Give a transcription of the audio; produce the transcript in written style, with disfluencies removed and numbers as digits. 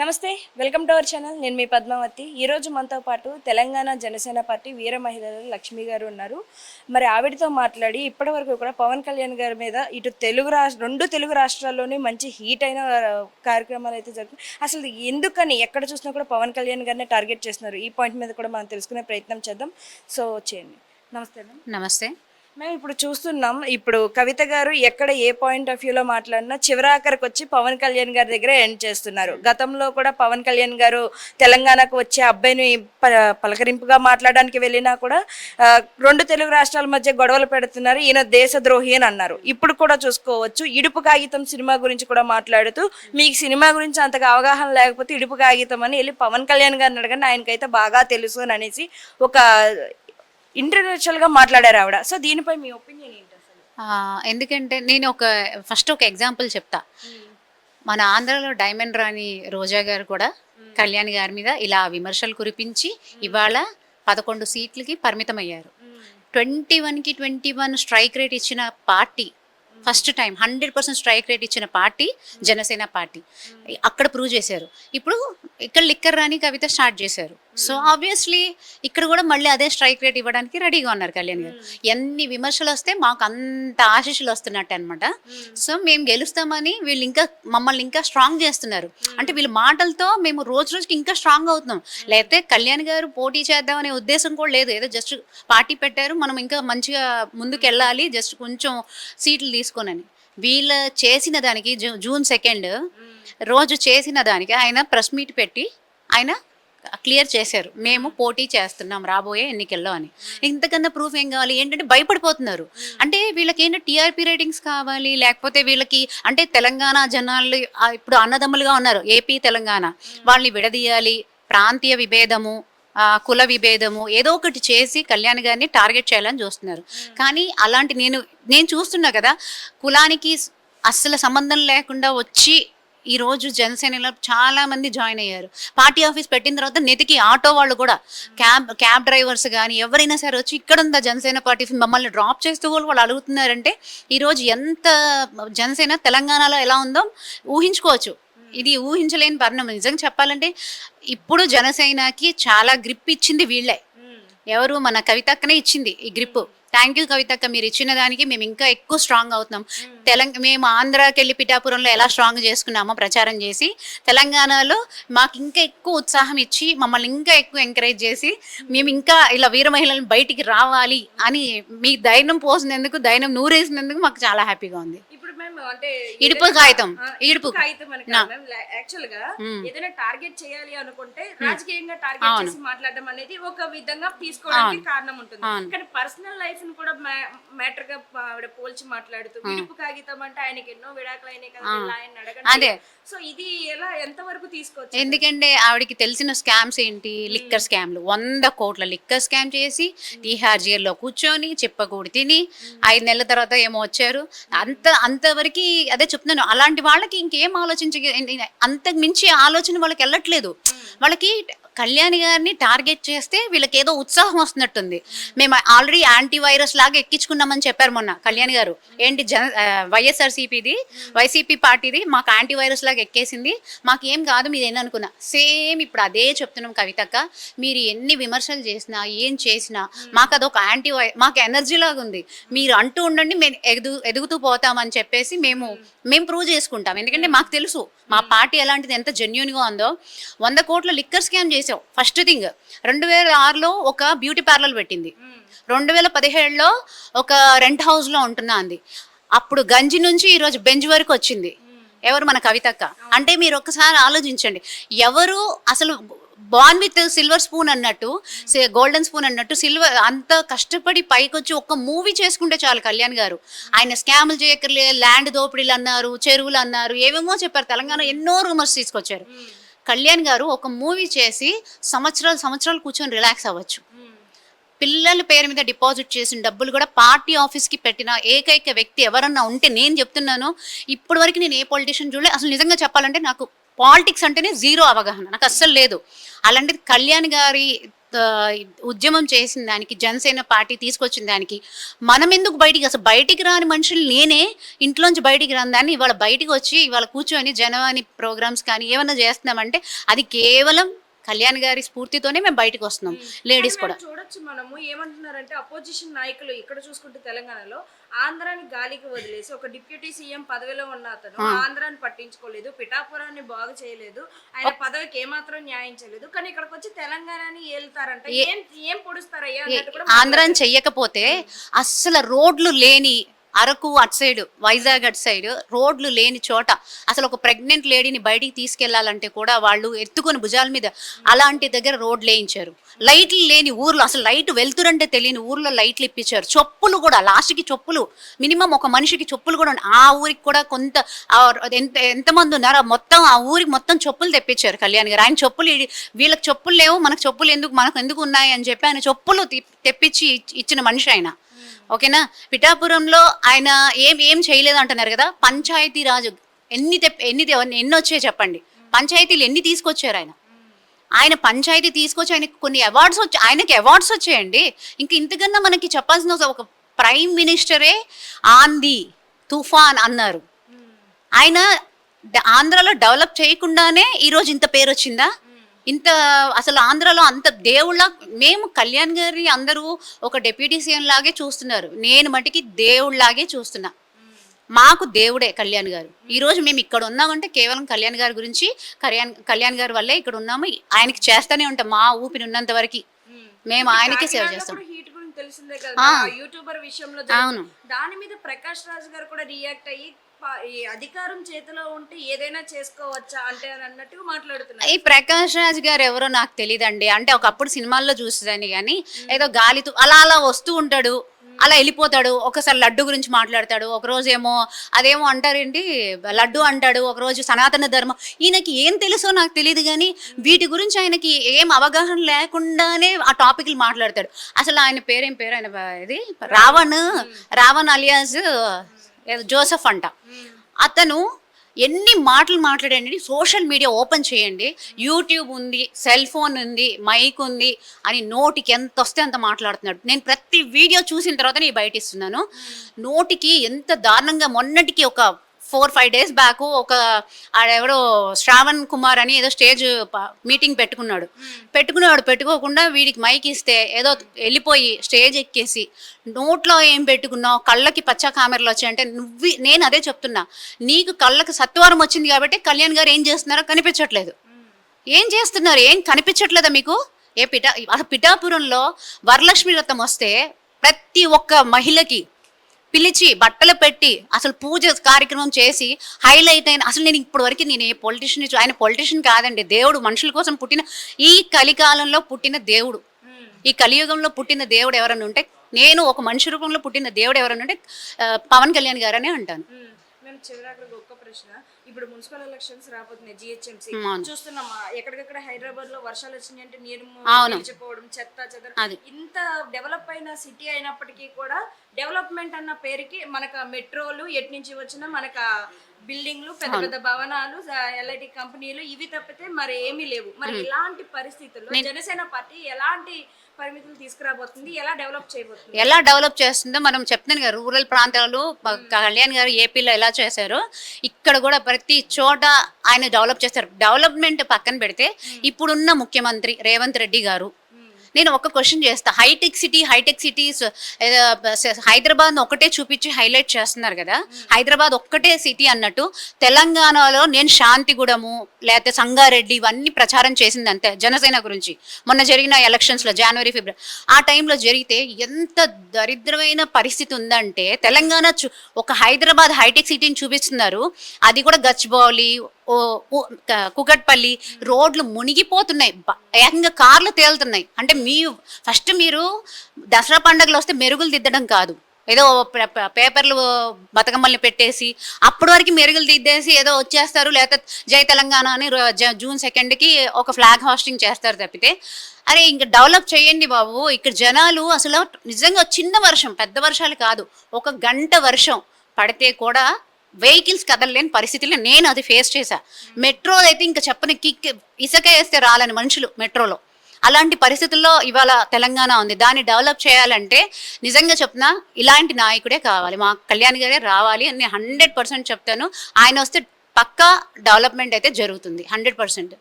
నమస్తే welcome to our channel. నేను మీ పద్మావతి. ఈరోజు మనతో పాటు తెలంగాణ జనసేన పార్టీ వీర మహిళలు లక్ష్మి గారు ఉన్నారు. మరి ఆవిడతో మాట్లాడి ఇప్పటివరకు కూడా పవన్ కళ్యాణ్ గారి మీద ఇటు రెండు తెలుగు రాష్ట్రాల్లోనే మంచి హీట్ అయిన కార్యక్రమాలు అయితే జరుగుతున్నాయి. అసలు ఎందుకని ఎక్కడ చూసినా కూడా పవన్ కళ్యాణ్ గారిని టార్గెట్ చేస్తున్నారు? ఈ పాయింట్ మీద కూడా మనం తెలుసుకునే ప్రయత్నం చేద్దాం. సో చేయండి. నమస్తే మేడం. నమస్తే. మేము ఇప్పుడు చూస్తున్నాం, ఇప్పుడు కవిత గారు ఎక్కడ ఏ పాయింట్ ఆఫ్ వ్యూలో మాట్లాడినా చివరాఖరికి వచ్చి పవన్ కళ్యాణ్ గారి దగ్గర ఎండ్ చేస్తున్నారు. గతంలో కూడా పవన్ కళ్యాణ్ గారు తెలంగాణకు వచ్చే అబ్బాయిని పలకరింపుగా మాట్లాడడానికి వెళ్ళినా కూడా రెండు తెలుగు రాష్ట్రాల మధ్య గొడవలు పెడుతున్నారు, ఈయన దేశద్రోహి అని అన్నారు. ఇప్పుడు కూడా చూసుకోవచ్చు, ఇడుపు కాగితం సినిమా గురించి కూడా మాట్లాడుతూ మీకు సినిమా గురించి అంతగా అవగాహన లేకపోతే ఇడుపు కాగితం అని వెళ్ళి పవన్ కళ్యాణ్ గారిని అడగండి, ఆయనకైతే బాగా తెలుసు అని అనేసి ఒక ఇంటర్నేషనల్గా మాట్లాడారు ఆవిడ. సో దీనిపై మీ ఒపీనియన్ ఏంటి అసలు? ఎందుకంటే నేను ఫస్ట్ ఒక ఎగ్జాంపుల్ చెప్తా. మన ఆంధ్రలో డైమండ్ రాణి రోజా గారు కూడా కళ్యాణ్ గారి మీద ఇలా విమర్శలు కురిపించి ఇవాళ 11 సీట్లకి పరిమితమయ్యారు. 21కి 21 స్ట్రైక్ రేట్ ఇచ్చిన party, first time 100% strike rate ఇచ్చిన పార్టీ జనసేన పార్టీ. అక్కడ ప్రూవ్ చేశారు. ఇప్పుడు ఇక్కడ లిక్కర్ రాని కవిత స్టార్ట్ చేశారు. సో ఆబ్వియస్లీ ఇక్కడ కూడా మళ్ళీ అదే స్ట్రైక్ రేట్ ఇవ్వడానికి రెడీగా ఉన్నారు కళ్యాణ్ గారు. ఎన్ని విమర్శలు వస్తే మాకు అంత ఆశీస్సులు వస్తున్నట్టు అనమాట. సో మేము గెలుస్తామని వీళ్ళు ఇంకా మమ్మల్ని ఇంకా స్ట్రాంగ్ చేస్తున్నారు. అంటే వీళ్ళ మాటలతో మేము రోజు రోజుకి ఇంకా స్ట్రాంగ్ అవుతున్నాం. లేకపోతే కళ్యాణ్ గారు పోటీ చేద్దామనే ఉద్దేశం కూడా లేదు. ఏదో జస్ట్ పార్టీ పెట్టారు, మనం ఇంకా మంచిగా ముందుకు వెళ్ళాలి, జస్ట్ కొంచెం సీట్లు తీసుకోనని. వీళ్ళు చేసిన దానికి జూన్ 2 రోజు చేసిన దానికి ఆయన ప్రెస్ మీట్ పెట్టి ఆయన క్లియర్ చేశారు, మేము పోటీ చేస్తున్నాం రాబోయే ఎన్నికల్లో అని. ఇంతకన్నా ప్రూఫ్ ఏం కావాలి? ఏంటంటే భయపడిపోతున్నారు. అంటే వీళ్ళకి ఏంటంటే టీఆర్పీ రేటింగ్స్ కావాలి, లేకపోతే వీళ్ళకి అంటే తెలంగాణ జనాలు ఇప్పుడు అన్నదమ్ములుగా ఉన్నారు, ఏపీ తెలంగాణ, వాళ్ళని విడదీయాలి, ప్రాంతీయ విభేదము, కుల విభేదము ఏదో ఒకటి చేసి కళ్యాణ్ గారిని టార్గెట్ చేయాలని చూస్తున్నారు. కానీ అలాంటి నేను చూస్తున్నా కదా, కులానికి అస్సలు సంబంధం లేకుండా వచ్చి ఈరోజు జనసేనలో చాలా మంది జాయిన్ అయ్యారు. పార్టీ ఆఫీస్ పెట్టిన తర్వాత నెతికి ఆటో వాళ్ళు కూడా, క్యాబ్ డ్రైవర్స్ కానీ ఎవరైనా సరే వచ్చి ఇక్కడ ఉందా జనసేన పార్టీ, మమ్మల్ని డ్రాప్ చేస్తూ వాళ్ళు అడుగుతున్నారంటే ఈరోజు ఎంత జనసేన తెలంగాణలో ఎలా ఉందో ఊహించుకోవచ్చు. ఇది ఊహించలేని పరిణామం. నిజంగా చెప్పాలంటే ఇప్పుడు జనసేనకి చాలా గ్రిప్ ఇచ్చింది వీళ్ళే. ఎవరు? మన కవితక్కనే ఇచ్చింది ఈ గ్రిప్. థ్యాంక్ యూ కవితక్క, మీరు ఇచ్చిన దానికి మేము ఇంకా ఎక్కువ స్ట్రాంగ్ అవుతున్నాం. మేము ఆంధ్రాకి వెళ్ళి పిఠాపురంలో ఎలా స్ట్రాంగ్ చేసుకున్నామో ప్రచారం చేసి, తెలంగాణలో మాకు ఇంకా ఎక్కువ ఉత్సాహం ఇచ్చి మమ్మల్ని ఇంకా ఎక్కువ ఎంకరేజ్ చేసి మేము ఇంకా ఇలా వీర మహిళలను బయటికి రావాలి అని మీ ధైర్యం పోసినందుకు, ధైర్యం నూరేసినందుకు మాకు చాలా హ్యాపీగా ఉంది. అంటే ఇడుపు కాగితం యాక్చువల్ గా ఏదైనా టార్గెట్ చేయాలి అనుకుంటే రాజకీయంగా టార్గెట్ చేసి మాట్లాడడం అనేది ఒక విధంగా తీసుకోవడానికి కారణం ఉంటుంది. కానీ పర్సనల్ లైఫ్ ని కూడా మ్యాటర్ గా ఆవిడ పోల్చి మాట్లాడుతూ ఇడుపు కాగితం అంటే ఆయనకి ఎన్నో విడాకులు అయినాయి కదా, ఆయన అడగండి. సో ఇది ఎలా ఎంత వరకు తీసుకోవచ్చు? ఎందుకంటే ఆవిడకి తెలిసిన స్కామ్స్ ఏంటి? లిక్కర్ స్కామ్లు, 100 కోట్ల లిక్కర్ స్కామ్ చేసి తీహార్ జైల్లో కూర్చొని చిప్పకూడి తిని 5 నెలల తర్వాత ఏమో వచ్చారు. అంతవరకు అదే చెప్తున్నాను. అలాంటి వాళ్ళకి ఇంకేం అంతకు మించి ఆలోచన వాళ్ళకి వెళ్ళట్లేదు. వాళ్ళకి కళ్యాణ్ గారిని టార్గెట్ చేస్తే వీళ్ళకి ఏదో ఉత్సాహం వస్తున్నట్టుంది. మేము ఆల్రెడీ యాంటీ వైరస్ లాగా ఎక్కించుకున్నామని చెప్పారు మొన్న కళ్యాణ్ గారు. ఏంటి వైసీపీ పార్టీది మాకు యాంటీ వైరస్ లాగా ఎక్కేసింది, మాకు ఏం కాదు మీరు ఏందనుకున్నా. సేమ్ ఇప్పుడు అదే చెప్తున్నాం కవితక్క, మీరు ఎన్ని విమర్శలు చేసినా ఏం చేసినా మాకు అదొక మాకు ఎనర్జీ లాగా ఉంది. మీరు అంటూ ఉండండి, మేము ఎదుగుతూ పోతామని చెప్పేసి మేము ప్రూవ్ చేసుకుంటాం. ఎందుకంటే మాకు తెలుసు మా పార్టీ ఎలాంటిది, ఎంత జెన్యూన్గా ఉందో. 100 కోట్ల లిక్కర్ స్కామ్ చేసావు. ఫస్ట్ థింగ్ 2006లో ఒక బ్యూటీ పార్లర్ పెట్టింది, 2017లో ఒక రెంట్ హౌస్లో ఉంటున్నా అంది. అప్పుడు గంజి నుంచి ఈరోజు బెంచ్ వరకు వచ్చింది. ఎవరు? మన కవితక్క. అంటే మీరు ఒక్కసారి ఆలోచించండి, ఎవరు అసలు బాన్ విత్ సిల్వర్ స్పూన్ అన్నట్టు, గోల్డెన్ స్పూన్ అన్నట్టు సిల్వర్ అంత కష్టపడి పైకి వచ్చి ఒక్క మూవీ చేసుకుంటే చాలు కళ్యాణ్ గారు. ఆయన స్కాములు చేయకర్లే, ల్యాండ్ దోపిడీలు అన్నారు, చెరువులు అన్నారు, ఏమేమో చెప్పారు. తెలంగాణ ఎన్నో రూమర్స్ తీసుకొచ్చారు. కళ్యాణ్ గారు ఒక మూవీ చేసి సంవత్సరాలు కూర్చొని రిలాక్స్ అవ్వచ్చు. పిల్లల పేరు మీద డిపాజిట్ చేసిన డబ్బులు కూడా పార్టీ ఆఫీస్కి పెట్టిన ఏకైక వ్యక్తి ఎవరన్నా ఉంటే నేను చెప్తున్నాను, ఇప్పటి వరకు నేను ఏ పొలిటీషియన్ చూడలే. అసలు నిజంగా చెప్పాలంటే నాకు పాలిటిక్స్ అంటేనే జీరో అవగాహన, నాకు అస్సలు లేదు. అలాంటిది కళ్యాణ్ గారి ఆ, ఉద్యమం చేసిన దానికి, జనసేన పార్టీ తీసుకొచ్చిన దానికి మనం ఎందుకు బయటికి, అసలు బయటికి రాని మనుషులు, నేనే ఇంట్లోంచి బయటికి రాని దాన్ని ఇవాళ బయటికి వచ్చి ఇవాళ కూర్చొని జనవాణి ప్రోగ్రామ్స్ కానీ ఏమన్నా చేస్తున్నామంటే అది కేవలం కళ్యాణ్ గారి స్ఫూర్తితోనే మేము బయటకు వస్తున్నాం, లేడీస్ కూడా. చూడొచ్చు మనము ఏమంటున్నారంటే అపోజిషన్ నాయకులు ఇక్కడ చూసుకుంటే తెలంగాణలో ఆంధ్రాని గాలికి వదిలేసి ఒక డిప్యూటీ సీఎం పదవిలో ఉన్న అతను ఆంధ్రాని పట్టించుకోలేదు, పిఠాపురాన్ని బాగు చేయలేదు, ఆయన పదవికి ఏమాత్రం న్యాయం చేయలేదు, కానీ ఇక్కడికి వచ్చి తెలంగాణని ఏలుతారంట. ఏం ఏం పొడుస్తారయ్యా అన్నట్టు కూడా ఆంధ్రాని చెయ్యకపోతే అస్సలు రోడ్లు లేని అరకు అటు సైడ్, వైజాగ్ అటు సైడ్ రోడ్లు లేని చోట అసలు ఒక ప్రెగ్నెంట్ లేడీని బయటికి తీసుకెళ్లాలంటే కూడా వాళ్ళు ఎత్తుకొని భుజాల మీద అలాంటి దగ్గర రోడ్లు వేయించారు. లైట్లు లేని ఊర్లో, అసలు లైట్ వెళ్తురంటే తెలియని ఊర్లో లైట్లు ఇప్పించారు. చెప్పులు కూడా లాస్ట్కి చెప్పులు, మినిమం ఒక మనిషికి చెప్పులు కూడా ఆ ఊరికి కూడా కొంత ఎంతమంది ఉన్నారో మొత్తం ఆ ఊరికి మొత్తం చెప్పులు తెప్పించారు కళ్యాణ్ గారు. ఆయన చెప్పులు, వీళ్ళకి చెప్పులు లేవు, మనకు చెప్పులు ఎందుకు, మనకు ఎందుకు ఉన్నాయి అని చెప్పి ఆయన చెప్పులు తెప్పించి ఇచ్చిన మనిషి ఆయన. ఓకేనా. పిఠాపురంలో ఆయన ఏం చేయలేదు అంటున్నారు కదా, పంచాయతీ రాజు ఎన్ని వచ్చాయి చెప్పండి, పంచాయతీలు ఎన్ని తీసుకొచ్చారు ఆయన. ఆయన పంచాయతీ తీసుకొచ్చి ఆయనకి కొన్ని అవార్డ్స్ ఆయనకి అవార్డ్స్ వచ్చాయండి. ఇంకా ఇంతకన్నా మనకి చెప్పాల్సిన ఒక ప్రైమ్ మినిస్టరే ఆంధీ తుఫాన్ అన్నారు. ఆయన ఆంధ్రాలో డెవలప్ చేయకుండానే ఈరోజు ఇంత పేరు వచ్చిందా? ఇంత అసలు ఆంధ్రాలో అంత దేవుళ్ళ, మేము కళ్యాణ్ గారిని అందరూ ఒక డిప్యూటీ సీఎం లాగే చూస్తున్నారు, నేను మటుకి దేవుళ్ళలాగే చూస్తున్నా. మాకు దేవుడే కళ్యాణ్ గారు. ఈరోజు మేము ఇక్కడ ఉన్నామంటే కేవలం కళ్యాణ్ గారి గురించి, కళ్యాణ్ గారి వల్లే ఇక్కడ ఉన్నాము. ఆయనకి చేస్తూనే ఉంటాం, మా ఊపిరి ఉన్నంత వరకు మేము ఆయనకే సేవ చేస్తాం. తెలిసిందే కదా యూట్యూబర్ విషయంలో. అవును, దాని మీద ప్రకాష్ రాజ్ గారు కూడా రియాక్ట్ అయ్యి ఈ అధికారం చేతిలో ఉంటే ఏదైనా చేసుకోవచ్చా అంటే అని అన్నట్టుగా మాట్లాడుతున్నారు. ఈ ప్రకాష్ రాజ్ గారు ఎవరో నాకు తెలియదండి. అంటే ఒకప్పుడు సినిమాల్లో చూసేదాన్ని, కానీ ఏదో గాలితో అలా అలా వస్తూ ఉంటాడు, అలా వెళ్ళిపోతాడు. ఒకసారి లడ్డు గురించి మాట్లాడతాడు, ఒకరోజు ఏమో అదేమో అంటారేంటి లడ్డు అంటాడు, ఒకరోజు సనాతన ధర్మం. ఈయనకి ఏం తెలుసో నాకు తెలియదు, కానీ వీటి గురించి ఆయనకి ఏం అవగాహన లేకుండానే ఆ టాపిక్లు మాట్లాడతాడు. అసలు ఆయన పేరేం పేరు, ఆయన ఇది రావణ్ అలియాస్ జోసెఫ్ అంట. అతను ఎన్ని మాటలు మాట్లాడండి. సోషల్ మీడియా ఓపెన్ చేయండి, యూట్యూబ్ ఉంది, సెల్ ఫోన్ ఉంది, మైక్ ఉంది అని నోటికి ఎంత వస్తే అంత మాట్లాడుతున్నాడు. నేను ప్రతి వీడియో చూసిన తర్వాత నేను బయట ఇస్తున్నాను. నోటికి ఎంత దారుణంగా, మొన్నటికి ఒక 4-5 days బ్యాక్ ఒక ఎవడో శ్రావణ్ కుమార్ అని ఏదో స్టేజ్ మీటింగ్ పెట్టుకోకుండా వీడికి మైక్ ఇస్తే ఏదో వెళ్ళిపోయి స్టేజ్ ఎక్కేసి నోట్లో ఏం పెట్టుకున్నావు, కళ్ళకి పచ్చా కామెరలు వచ్చాయంటే నేను అదే చెప్తున్నా, నీకు కళ్ళకి సత్వరం వచ్చింది కాబట్టి కళ్యాణ్ గారు ఏం చేస్తున్నారో కనిపించట్లేదు. ఏం చేస్తున్నారు, ఏం కనిపించట్లేదా మీకు? పిఠాపురంలో వరలక్ష్మి వ్రతం వస్తే ప్రతి ఒక్క మహిళకి పిలిచి బట్టలు పెట్టి అసలు పూజ కార్యక్రమం చేసి హైలైట్ అయిన, అసలు నేను ఇప్పటి వరకు నేను ఏ పొలిటీషియన్, ఆయన పొలిటీషియన్ కాదండి, దేవుడు, మనుషుల కోసం పుట్టిన, ఈ కలికాలంలో పుట్టిన దేవుడు, ఈ కలియుగంలో పుట్టిన దేవుడు ఎవరన్నా ఉంటే, నేను ఒక మనిషి రూపంలో పుట్టిన దేవుడు ఎవరన్నా ఉంటే పవన్ కళ్యాణ్ గారనే అంటాను. చివరికి ఒక్క ప్రశ్న, ఇప్పుడు మున్సిపల్ ఎలక్షన్స్ రాబోతున్నాయి, జిహెచ్ఎంసీ చూస్తున్నాం, ఎక్కడికక్కడ హైదరాబాద్ లో వర్షాలు వచ్చినాయి అంటే నీరు నిలిచిపోవడం, చెత్త ఇంత డెవలప్ అయిన సిటీ అయినప్పటికీ కూడా డెవలప్మెంట్ అన్న పేరుకి మనకు మెట్రోలు ఎటు నుంచి వచ్చినా మనకు బిల్డింగ్లు, పెద్ద పెద్ద భవనాలు, ఎల్ఐటి కంపెనీలు, ఇవి తప్పితే మరి ఏమీ లేవు. మరి ఇలాంటి పరిస్థితుల్లో జనసేన పార్టీ ఎలాంటి పరిమితులు తీసుకురాబోతుంది, ఎలా డెవలప్ చేస్తుందో మనం చెప్తున్నాను కదా. రూరల్ ప్రాంతాలు కళ్యాణ్ గారు ఏపీలో ఎలా చేశారో ఇక్కడ కూడా ప్రతి చోట ఆయన డెవలప్ చేస్తారు. డెవలప్మెంట్ పక్కన పెడితే ఇప్పుడున్న ముఖ్యమంత్రి రేవంత్ రెడ్డి గారు, నేను ఒక క్వశ్చన్ చేస్తా, హైటెక్ సిటీస్ హైదరాబాద్ ఒకటే చూపించి హైలైట్ చేస్తున్నారు కదా, హైదరాబాద్ ఒక్కటే సిటీ అన్నట్టు తెలంగాణలో నేను శాంతిగూడము లేకపోతే సంగారెడ్డి ఇవన్నీ ప్రచారం చేసింది అంతే జనసేన గురించి. మొన్న జరిగిన ఎలక్షన్స్లో జనవరి ఫిబ్రవరి ఆ టైంలో జరిగితే ఎంత దరిద్రమైన పరిస్థితి ఉందంటే, తెలంగాణ ఒక హైదరాబాద్ హైటెక్ సిటీని చూపిస్తున్నారు, అది కూడా గచ్చిబౌలి, కుకట్పల్లి రోడ్లు మునిగిపోతున్నాయి, ఏకంగా కార్లు తేలుతున్నాయి. అంటే మీరు దసరా పండుగలు వస్తే మెరుగులు దిద్దడం కాదు, ఏదో పేపర్లు బతుకమ్మల్ని పెట్టేసి అప్పటి వరకు మెరుగులు దిద్దేసి ఏదో వచ్చేస్తారు, లేకపోతే జై తెలంగాణ అని June 2కి ఒక ఫ్లాగ్ హాస్టింగ్ చేస్తారు తప్పితే, అరే ఇంకా డెవలప్ చేయండి బాబు. ఇక్కడ జనాలు అసలు నిజంగా చిన్న వర్షం, పెద్ద వర్షాలు కాదు, 1 గంట వర్షం పడితే కూడా వెహికల్స్ కదలలేని పరిస్థితుల్లో నేను అది ఫేస్ చేశా. మెట్రో అయితే ఇంకా చెప్పని కిక్, ఇసుక వేస్తే రాలని మనుషులు మెట్రోలో. అలాంటి పరిస్థితుల్లో ఇవాళ తెలంగాణ ఉంది. దాన్ని డెవలప్ చేయాలంటే నిజంగా చెప్తున్నా ఇలాంటి నాయకుడే కావాలి. మా కళ్యాణ్ గారే రావాలి అని 100% చెప్తాను. ఆయన వస్తే పక్కా డెవలప్మెంట్ అయితే జరుగుతుంది 100%.